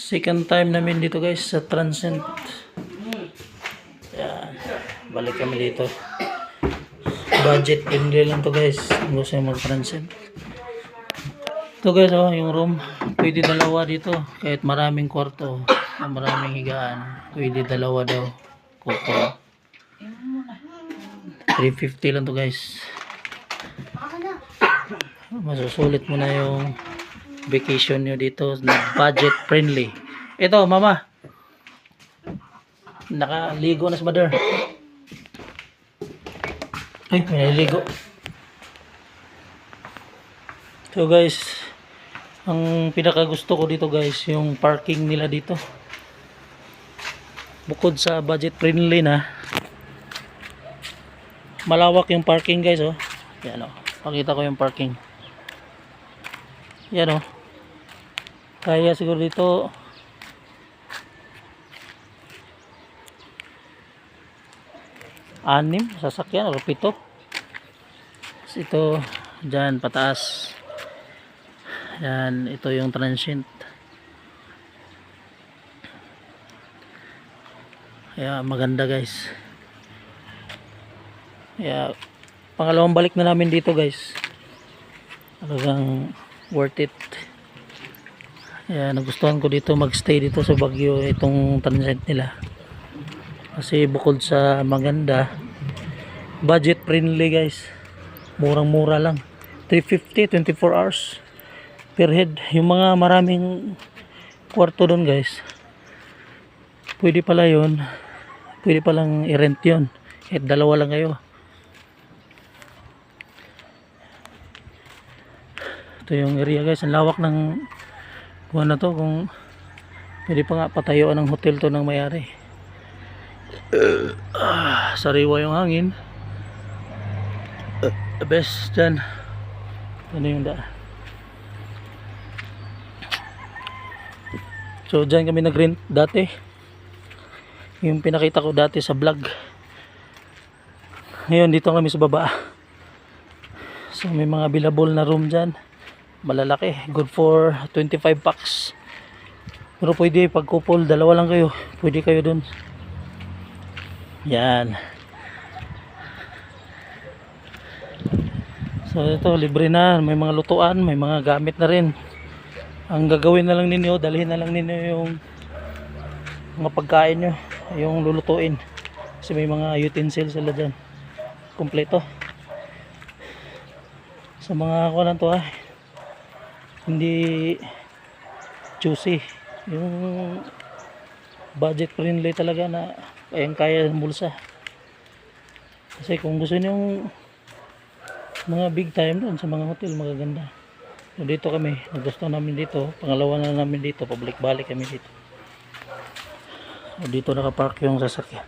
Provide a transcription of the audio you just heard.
Second time namin dito guys sa Transcend. Yan. Balik kami dito. Budget friendly lang to guys. Kung gusto nyo mag-Transcend. Ito guys, oh, yung room. Pwede dalawa dito. Kahit maraming kwarto, maraming higaan. Pwede dalawa daw. Kuko. 350 lang to guys. Masusulit mo na yung vacation nyo dito na budget friendly. Ito mama, nakaligo na si mother. Ay, may naligo. So guys, ang pinaka gusto ko dito guys, yung parking nila dito. Bukod sa budget friendly na, malawak yung parking guys, oh. Yan, oh. Pakita ko yung parking. Yan, oh. Kaya siguro dito 6 sasakyan o 7. Ito dyan pataas. Yan, ito yung Transient. Kaya maganda guys. Kaya pangalawang balik na namin dito guys. Talagang worth it. Kaya nagustuhan ko dito magstay dito sa Baguio, itong Transient nila. Kasi bukod sa maganda, budget friendly guys. Murang mura lang. 350, 24 hours per head. Yung mga maraming kwarto doon guys, pwede pala yun. Pwede palang i-rent yun. Kahit dalawa lang kayo. Ito yung area guys. Ang lawak ng kuha na to. Kung pwede pa nga patayuan ng hotel to ng may-ari. Sariwa yung hangin. The best dyan. Ano yung daan. So dyan kami nag-rent dati. Yung pinakita ko dati sa vlog. Ngayon dito kami sa baba. So may mga available na room dyan. Malalaki, good for 25 packs. Pero pwede pag couple, dalawa lang kayo, pwede kayo dun. Yan. So ito, libre na, may mga lutuan, may mga gamit na rin. Ang gagawin na lang ninyo, dalhin na lang ninyo yung mga pagkain nyo, yung lulutuin. Kasi may mga utensils sila dyan, kompleto. Sa mga kuwan to hindi juicy, yung budget friendly talaga na kaya ng bulsa. Kasi kung gusto niyo mga big time doon sa mga hotel magaganda, so dito kami, nagustuhan namin dito, pangalawa na namin dito, pabalik-balik kami dito. So dito nakapark yung sasakyan.